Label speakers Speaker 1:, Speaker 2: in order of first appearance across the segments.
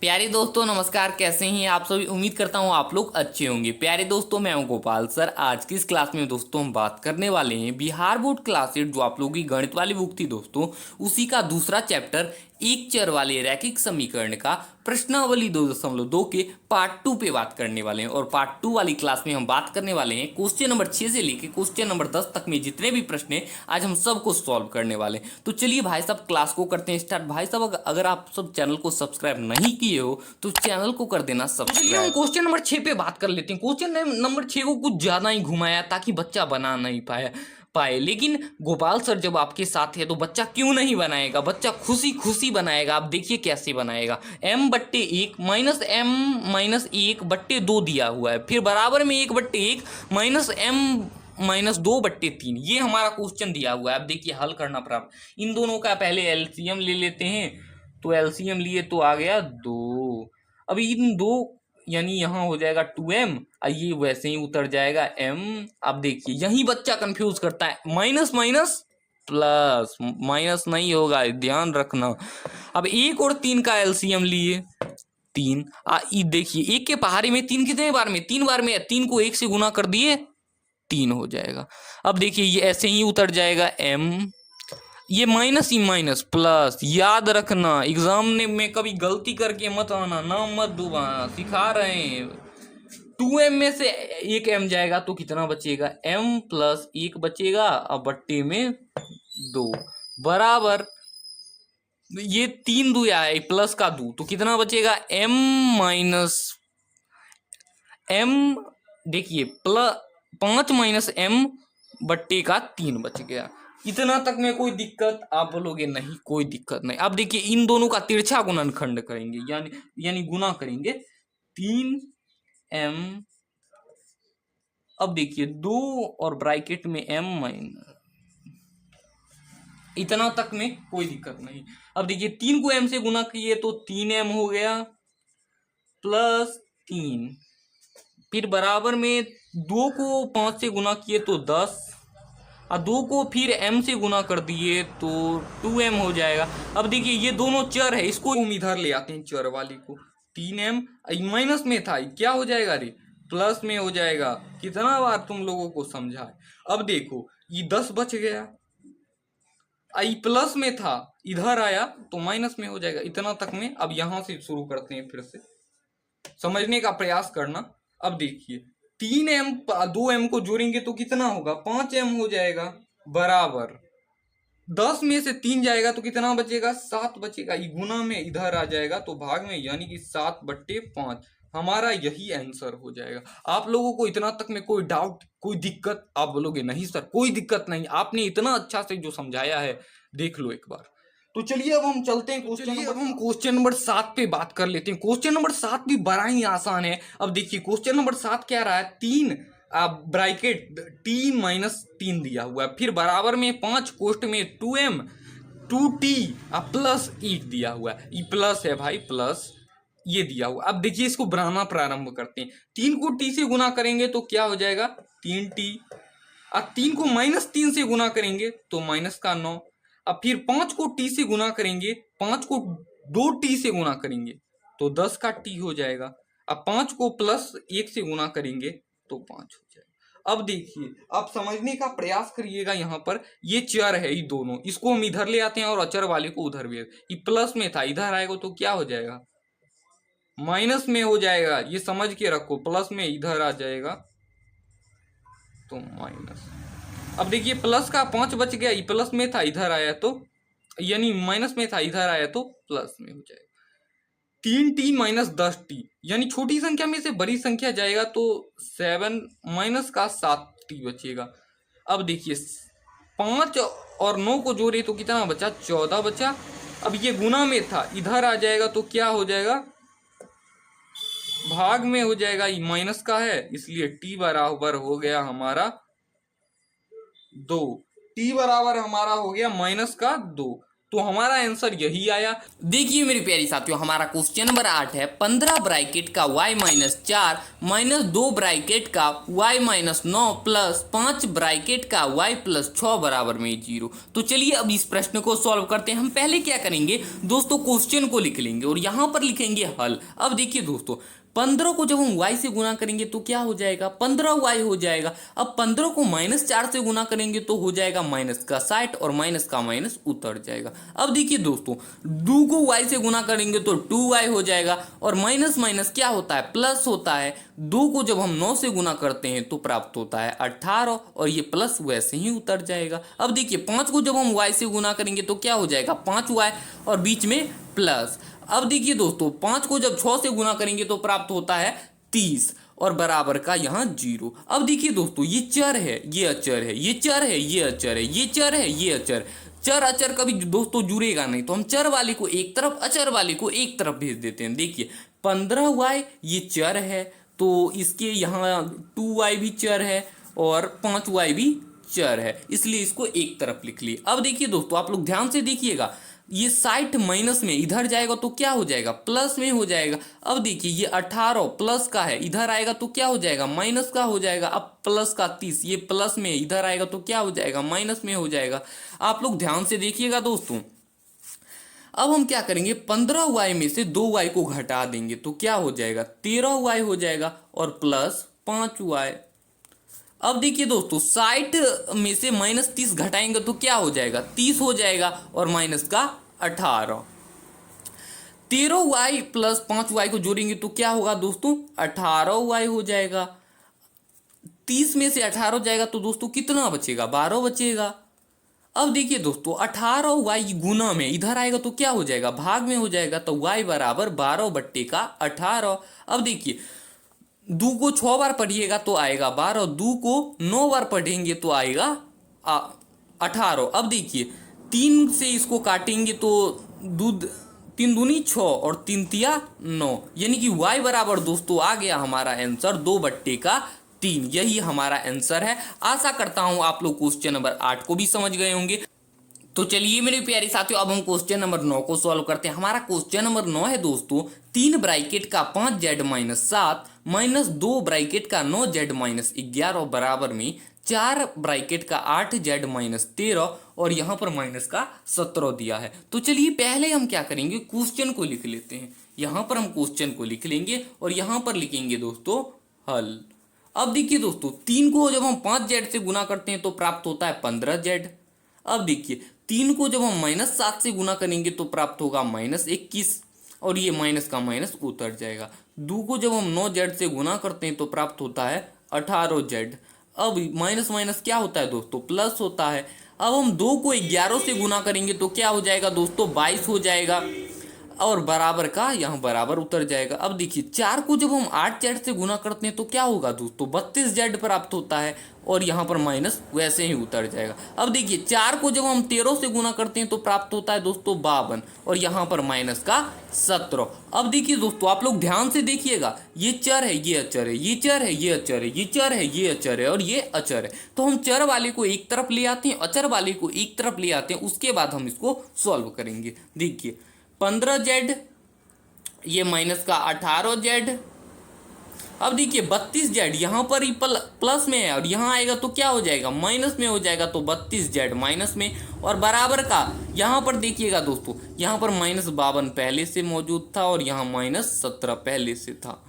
Speaker 1: प्यारे दोस्तों नमस्कार। कैसे हैं आप सभी? उम्मीद करता हूं आप लोग अच्छे होंगे। प्यारे दोस्तों मैं हूं गोपाल सर। आज की इस क्लास में दोस्तों हम बात करने वाले हैं बिहार बोर्ड क्लास 8 जो आप लोगों की गणित वाली बुक थी दोस्तों, उसी का दूसरा चैप्टर एक चर वाले रैखिक समीकरण का प्रश्नावली 2.2 के पार्ट 2 पे बात करने वाले हैं। और पार्ट 2 वाली क्लास में हम बात करने वाले हैं क्वेश्चन नंबर 6 से लेके क्वेश्चन नंबर 10 तक में जितने भी प्रश्न हैं आज हम सबको सॉल्व करने वाले हैं। तो चलिए भाई साहब क्लास को करते हैं स्टार्ट। भाई साहब अगर आप सब चैनल को सब्सक्राइब नहीं किए हो तो चैनल को कर देना सब्सक्राइब। हम क्वेश्चन नंबर 6 पे बात कर लेते हैं। क्वेश्चन नंबर 6 को कुछ ज्यादा ही घुमाया ताकि बच्चा बना नहीं पाए, लेकिन गोपाल सर जब आपके साथ है तो बच्चा क्यों नहीं बनाएगा, बच्चा खुशी खुशी बनाएगा। आप देखिए कैसे बनाएगा। m/1 माइनस m माइनस 1/2 दिया हुआ है, फिर बराबर में 1/1 माइनस m माइनस 2/3 ये हमारा क्वेश्चन दिया हुआ है। अब देखिए हल करना प्रारंभ। इन दोनों का पहले एलसीएम ले लेते हैं। तो एलसीएम लिए तो आ गया 2। अब इन दो यानी यहाँ हो जाएगा 2m, ये वैसे ही उतर जाएगा m। अब देखिए यही बच्चा कंफ्यूज करता है, माइनस माइनस प्लस, माइनस नहीं होगा, ध्यान रखना। अब 1 और 3 का एलसीएम लिए 3। देखिए 1 के पहाड़े में 3 कितने बार में? 3 बार में। 3 को 1 से गुना कर दिए 3 हो जाएगा। अब देखिए ये ऐसे ही उतर जाएगा m, ये माइनस ही माइनस प्लस। याद रखना एग्जाम में कभी गलती करके मत आना, नाम मत डूबाना, सिखा रहे हैं। 2m में से 1m जाएगा तो कितना बचेगा? m प्लस 1 बचेगा, अब बट्टे में 2 बराबर ये 3 दूया है प्लस का 2 तो कितना बचेगा? m माइनस m, देखिए प्लस 5 माइनस m बट्टे का 3 बच गया। इतना तक में कोई दिक्कत? आप बोलोगे नहीं कोई दिक्कत नहीं। अब देखिए इन दोनों का तिरछा गुणनखंड करेंगे, यानी गुना करेंगे 3m। अब देखिए 2 और ब्रैकेट में m माइनस, इतना तक में कोई दिक्कत नहीं। अब देखिए 3 को m से गुना किए तो 3m हो गया प्लस 3, फिर बराबर में 2 को 5 से गुना किए तो 10, और 2 को फिर m से गुना कर दिए तो 2m हो जाएगा। अब देखिए ये दोनों चर है, इसको हम इधर ले आते हैं चर वाली को। 3m माइनस में था, क्या हो जाएगा रे? प्लस में हो जाएगा। कितना बार तुम लोगों को समझाए। अब देखो ये 10 बच गया, आई प्लस में था इधर आया तो माइनस में हो जाएगा। इतना तक में। अब यहां से शुरू करते हैं, फिर से समझने का प्रयास करना। अब देखिए 3m 2m को जोड़ेंगे तो कितना होगा? 5m हो जाएगा बराबर 10 में से 3 जाएगा तो कितना बचेगा? 7 बचेगा। ये गुना में इधर आ जाएगा तो भाग में, यानी कि 7/5 हमारा यही आंसर हो जाएगा। आप लोगों को इतना तक में कोई डाउट, कोई दिक्कत? आप बोलोगे नहीं सर कोई दिक्कत नहीं, आपने इतना अच्छा से जो समझाया है देख लो एक बार। तो चलिए अब हम चलते हैं क्वेश्चन नंबर 7 पे बात कर लेते हैं। क्वेश्चन नंबर 7 भी बड़ा ही आसान है। अब देखिए क्वेश्चन नंबर 7 क्या रहा है? 3 ब्रैकेट t माइनस 3 दिया हुआ है, फिर बराबर में 5 कोष्ट में 2m 2t प्लस 8 दिया हुआ है। ये प्लस है भाई, प्लस ये दिया हुआ। अब देखिए इसको बनाना प्रारंभ करते हैं। 3 को t से गुना करेंगे तो क्या हो जाएगा? 3t। अब 3 को माइनस 3 से गुना करेंगे तो माइनस का 9। अब फिर 5 को t से गुना करेंगे, 5 को 2t से गुना करेंगे तो 10 का t हो जाएगा। अब 5 को प्लस 1 से गुना करेंगे तो 5 हो जाएगा। अब देखिए आप समझने का प्रयास करिएगा। यहाँ पर ये चर है, ये दोनों, इसको हम इधर ले आते हैं और अचर वाले को उधर भी। ये प्लस में था, इधर आएगा तो क्या हो जाएगा? माइनस में हो जाएगा। ये समझ के रखो, प्लस में इधर आ जाएगा तो माइनस। अब देखिए प्लस का 5 बच गया, ये प्लस में था इधर आया तो, यानी माइनस में था इधर आया तो प्लस में हो जाएगा। 3t माइनस 10t, यानी छोटी संख्या में से बड़ी संख्या जाएगा तो 7 माइनस का 7t बचेगा। अब देखिए 5 और 9 को जोड़े तो कितना बचा? 14 बचा। अब ये गुना में था, इधर आ जाएगा तो क्या हो जाएगा? भाग में हो जाएगा। ये माइनस का है इसलिए t बराबर हो गया हमारा 2। t बराबर हमारा हो गया माइनस का 2। तो हमारा आंसर यही आया। देखिए मेरे प्यारे साथियों, हमारा क्वेश्चन नंबर 8 है 15 ब्रैकेट का y-4 माइनस 2 ब्रैकेट का y-9 प्लस 5 ब्रैकेट का y+6 बराबर में 0। तो चलिए अब इस प्रश्न को सॉल्व करते हैं। हम पहले क्या करेंगे दोस्तों, क्वेश्चन को लिख लेंगे और यहाँ पर लिखेंगे हल। अब देखिए दोस्तों, 15 को जब हम y से गुना करेंगे तो क्या हो जाएगा, 15y हो जाएगा। अब 15 को -4 से गुना करेंगे तो हो जाएगा -60 और माइनस का माइनस उतर जाएगा। अब देखिए दोस्तों, 2 को y से गुना करेंगे तो 2y हो जाएगा और माइनस माइनस क्या होता है, प्लस होता है। 2 को जब हम 9 से गुना करते हैं तो प्राप्त होता है 18 और ये प्लस वैसे ही उतर जाएगा। अब देखिए 5 को जब हम y से गुना करेंगे तो क्या हो जाएगा, 5y और बीच में प्लस। अब देखिए दोस्तों, 5 को जब 6 से गुना करेंगे तो प्राप्त होता है 30 और बराबर का यहाँ 0। अब देखिए दोस्तों, ये चर है, ये अचर है, ये चर है, ये अचर है, ये चर है, ये अचर। चर अचर कभी दोस्तों जुड़ेगा नहीं, तो हम चर वाले को एक तरफ, अचर वाले को एक तरफ भेज देते हैं। देखिए 15y ये चर है तो इसके यहाँ 2y भी चर है और 5y भी चर है, इसलिए इसको एक तरफ लिख लिए। अब देखिए दोस्तों, आप लोग ध्यान से देखिएगा, ये 60 माइनस में इधर जाएगा तो क्या हो जाएगा, प्लस में हो जाएगा। अब देखिए ये 18 प्लस का है, इधर आएगा तो क्या हो जाएगा, माइनस का हो जाएगा। अब प्लस का 30 ये प्लस में इधर आएगा तो क्या हो जाएगा, माइनस में हो जाएगा। आप लोग ध्यान से देखिएगा दोस्तों। अब हम क्या करेंगे, 15y में से 2y को घटा देंगे तो क्या हो जाएगा, 13y हो जाएगा और प्लस 5y। अब देखिए दोस्तों, 60 में से -30 घटाएंगे तो क्या हो जाएगा, 30 हो जाएगा और माइनस का 18। 13y प्लस 5y को जोड़ेंगे तो क्या होगा दोस्तों, 18y हो जाएगा। 30 में से 18 जाएगा तो दोस्तों कितना बचेगा, 12 बचेगा। अब देखिए दोस्तों, 18y गुना में इधर आएगा तो क्या हो जाएगा, भाग में हो जाएगा, तो y बराबर 12/18। अब देखिए 2 को 6 बार पढ़िएगा तो आएगा 12, 2 को 9 बार पढ़ेंगे तो आएगा 18। अब देखिए 3 से इसको काटेंगे तो 3 दूनी 6 और 3 तिया 9, यानी कि y बराबर दोस्तों आ गया हमारा आंसर 2/3। यही हमारा आंसर है। आशा करता हूं आप लोग क्वेश्चन नंबर 8 को भी समझ गए होंगे। तो चलिए मेरे प्यारे साथियों, अब हम क्वेश्चन नंबर 9 को सॉल्व करते हैं। हमारा क्वेश्चन नंबर 9 है दोस्तों, 3 ब्रैकेट का 5z-7 माइनस 2 ब्रैकेट का 9z-11 बराबर में 4 ब्रैकेट का 8z-13 और यहाँ पर माइनस का 17 दिया है। तो चलिए पहले हम क्या करेंगे, क्वेश्चन को लिख लेते हैं। यहाँ पर हम क्वेश्चन को लिख लेंगे और यहाँ पर लिखेंगे दोस्तों हल। अब देखिए दोस्तों, 3 को जब हम 5z से गुना करते हैं तो प्राप्त होता है 15z। अब देखिए 3 को जब हम -7 से गुना करेंगे तो प्राप्त होगा -21 और ये माइनस का माइनस उतर जाएगा। 2 को जब हम 9z से गुना करते हैं तो प्राप्त होता है 18z। अब माइनस माइनस क्या होता है दोस्तों, प्लस होता है। अब हम 2 को 11 से गुना करेंगे तो क्या हो जाएगा दोस्तों, 22 हो जाएगा और बराबर का यहाँ बराबर उतर जाएगा। अब देखिए 4 को जब हम 8z से गुना करते हैं तो क्या होगा दोस्तों, 32z प्राप्त होता है और यहाँ पर माइनस वैसे ही उतर जाएगा। अब देखिए 4 को जब हम 13 से गुना करते हैं तो प्राप्त होता है दोस्तों 52 और यहाँ पर माइनस का 17। अब देखिए दोस्तों, आप लोग ध्यान से देखिएगा, ये चर है, ये अचर है, ये चर है, ये अचर है, ये चर है, ये अचर है और ये अचर है। तो हम चर वाले को एक तरफ ले आते हैं, अचर वाले को एक तरफ ले आते हैं, उसके बाद हम इसको सॉल्व करेंगे। देखिए 15z ये माइनस का 18z। अब देखिए 32z यहाँ पर ही प्लस में है और यहाँ आएगा तो क्या हो जाएगा, माइनस में हो जाएगा, तो 32z माइनस में और बराबर का यहाँ पर देखिएगा दोस्तों, यहाँ पर -52 पहले से मौजूद था और यहाँ -17 पहले से था।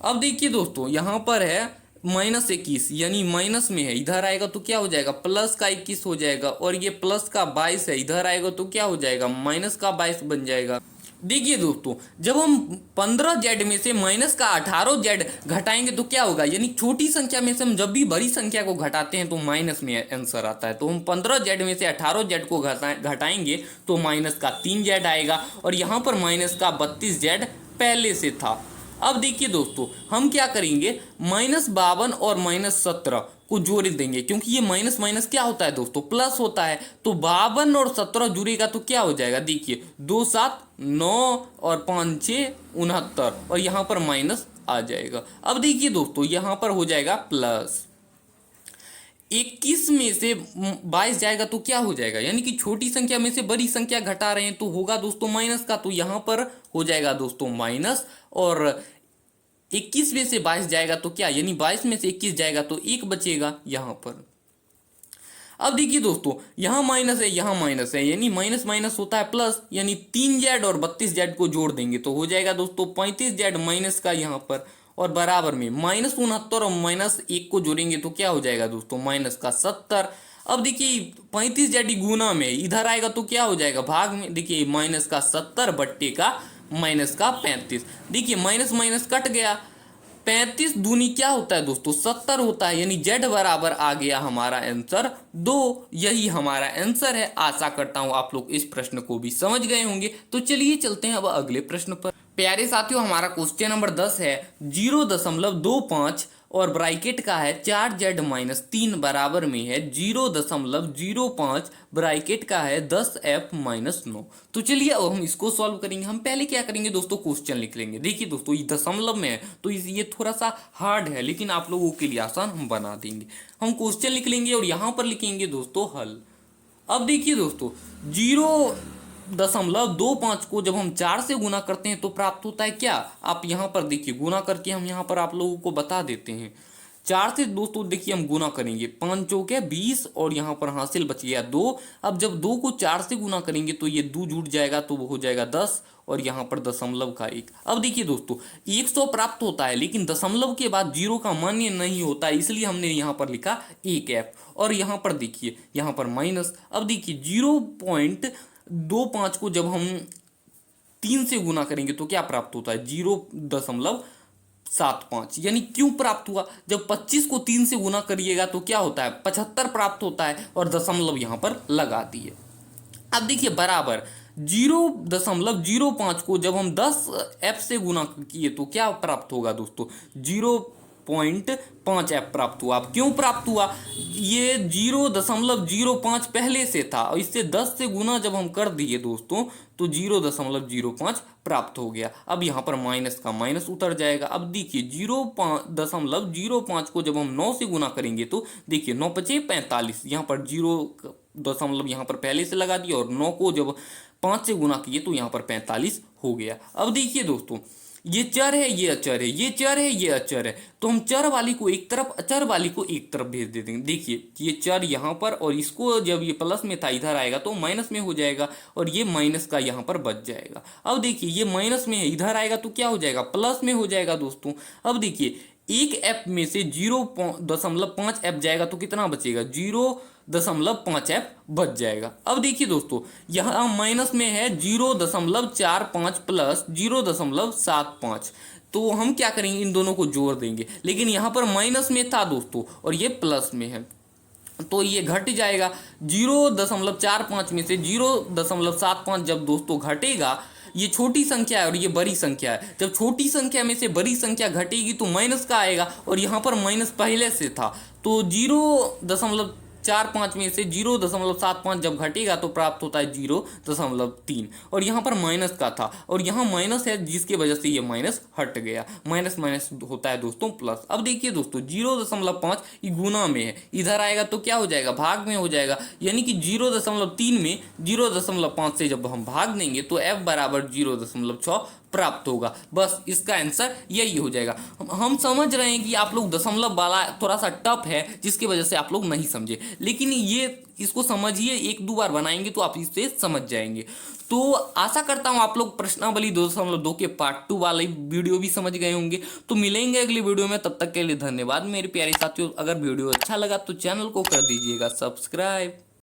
Speaker 1: अब देखिए दोस्तों, यहाँ पर है -21 यानी माइनस में है, इधर आएगा तो क्या हो जाएगा, प्लस का 21 हो जाएगा और ये प्लस का 22 है, इधर आएगा तो क्या हो जाएगा, माइनस का 22 बन जाएगा। देखिए दोस्तों, जब हम 15z में से माइनस का 18z घटाएंगे तो क्या होगा, यानी छोटी संख्या में से हम जब भी बड़ी संख्या को घटाते हैं तो माइनस में आंसर आता है। तो हम 15z में से 18z को घटाएंगे तो माइनस का 3z आएगा और यहाँ पर माइनस का 32z पहले से था। अब देखिए दोस्तों, हम क्या करेंगे, -52 और -17 को जोड़ देंगे, क्योंकि ये माइनस माइनस क्या होता है दोस्तों, प्लस होता है। तो 52 और 17 जुड़ेगा तो क्या हो जाएगा, देखिए 2 7 9 और 5 6 69 और यहाँ पर माइनस आ जाएगा। अब देखिए दोस्तों, यहाँ पर हो जाएगा प्लस 21 में से 22 जाएगा तो क्या हो जाएगा, यानी कि छोटी संख्या में से बड़ी संख्या घटा रहे हैं तो होगा दोस्तों माइनस का, तो यहां पर हो जाएगा दोस्तों माइनस। और 21 में से 22 जाएगा तो क्या, यानी 22 में से 21 जाएगा तो 1 बचेगा यहां पर। अब देखिए दोस्तों यहां माइनस है यहाँ माइनस है, यानी माइनस माइनस होता है प्लस, यानी 3z और 32z को जोड़ देंगे तो हो जाएगा दोस्तों 35z माइनस का यहाँ पर, और बराबर में -69 और -1 को जोड़ेंगे तो क्या हो जाएगा दोस्तों माइनस का 70। अब देखिए 35z गुना में इधर आएगा तो क्या हो जाएगा भाग में, देखिए माइनस का 70 बट्टे का माइनस का 35, देखिए माइनस माइनस कट गया, 35 दूनी क्या होता है दोस्तों 70 होता है, यानी z बराबर आ गया हमारा आंसर 2। यही हमारा आंसर है। आशा करता हूं आप लोग इस प्रश्न को भी समझ गए होंगे। तो चलिए चलते हैं अब अगले प्रश्न पर। प्यारे साथियों हमारा क्वेश्चन नंबर 10 है 0.25 और ब्रैकेट का है 4z-3 बराबर में है 0.05 ब्रैकेट का है 10f-9। तो चलिए अब हम इसको सॉल्व करेंगे। हम पहले क्या करेंगे दोस्तों क्वेश्चन लिख लेंगे। देखिए दोस्तों ये दशमलव में है तो ये थोड़ा सा हार्ड है, लेकिन आप लोगों के लिए आसान हम बना देंगे। हम क्वेश्चन लिख लेंगे और यहाँ पर लिखेंगे दोस्तों हल। अब देखिए दोस्तों 0.25 को जब हम 4 से गुना करते हैं तो प्राप्त होता है क्या, आप यहाँ पर देखिए गुना करके हम यहाँ पर आप लोगों को बता देते हैं। 4 से दोस्तों देखिए हम गुना करेंगे, 5 चौके 20 और यहाँ पर हासिल बच गया 2। अब जब 2 को 4 से गुना करेंगे तो ये 2 जुड़ जाएगा तो वो हो जाएगा 10 और यहाँ पर दशमलव का 1। अब देखिए दोस्तों 100 प्राप्त होता है, लेकिन दशमलव के बाद 0 का मान्य नहीं होता, इसलिए हमने यहाँ पर लिखा 1f। और यहाँ पर देखिए यहाँ पर माइनस। अब देखिए 0.25 को जब हम 3 से गुना करेंगे तो क्या प्राप्त होता है 0.75, यानी क्यों प्राप्त हुआ, जब 25 को 3 से गुना करिएगा तो क्या होता है 75 प्राप्त होता है और दशमलव यहाँ पर लगा दिए। अब देखिए बराबर 0.05 को जब हम 10f से गुना किए तो क्या प्राप्त होगा दोस्तों 0.5f प्राप्त हुआ। अब क्यों प्राप्त हुआ, ये 0.05 पहले से था और इससे 10 से गुना जब हम कर दिए दोस्तों तो 0.05 प्राप्त हो गया। अब यहाँ पर माइनस का माइनस उतर जाएगा। अब देखिए 0.05 को जब हम 9 से गुना करेंगे तो देखिए 9 पचे 45, यहाँ पर 0 यहाँ पर पहले से लगा दिया और 9 को जब 5 से गुना किए तो यहाँ पर 45 हो गया। अब देखिए दोस्तों ये चर है ये अचर है, ये चर है ये अचर है, तो हम चर वाली को एक तरफ अचर वाली को एक तरफ भेज दे देंगे। देखिए ये चर यहाँ पर और इसको जब ये प्लस में था इधर आएगा तो माइनस में हो जाएगा और ये माइनस का यहाँ पर बच जाएगा। अब देखिए ये माइनस में है इधर आएगा तो क्या हो जाएगा प्लस में हो जाएगा दोस्तों। अब देखिए 1f में से 0.5f जाएगा तो कितना बचेगा 0.5f बच जाएगा। अब देखिए दोस्तों यहाँ माइनस में है 0.45 प्लस 0.75, तो हम क्या करेंगे इन दोनों को जोड़ देंगे, लेकिन यहाँ पर माइनस में था दोस्तों और ये प्लस में है तो ये घट जाएगा। 0.45 में से 0.75 जब दोस्तों घटेगा, ये छोटी संख्या है और ये बड़ी संख्या है, जब छोटी संख्या में से बड़ी संख्या घटेगी तो माइनस का आएगा और यहाँ पर माइनस पहले से था तो 0.45 में से 0.75 जब घटेगा तो प्राप्त होता है 0.3 और यहाँ पर माइनस का था और यहाँ माइनस है जिसकी वजह से ये माइनस हट गया, माइनस माइनस होता है दोस्तों प्लस। अब देखिए दोस्तों 0.5 ये गुना में है, इधर आएगा तो क्या हो जाएगा भाग में हो जाएगा, यानी कि 0.3 में 0.5 से जब हम भाग देंगे तो f बराबर 0.6 प्राप्त होगा। बस इसका आंसर यही हो जाएगा। हम समझ रहे हैं कि आप लोग दशमलव वाला थोड़ा सा टफ है जिसकी वजह से आप लोग नहीं समझे, लेकिन ये इसको समझिए, एक दो बार बनाएंगे तो आप इससे समझ जाएंगे। तो आशा करता हूं आप लोग प्रश्नावली 2.2 के पार्ट 2 वाली वीडियो भी समझ गए होंगे। तो मिलेंगे अगली वीडियो में, तब तक के लिए धन्यवाद मेरे प्यारे साथियों। अगर वीडियो अच्छा लगा तो चैनल को कर दीजिएगा सब्सक्राइब।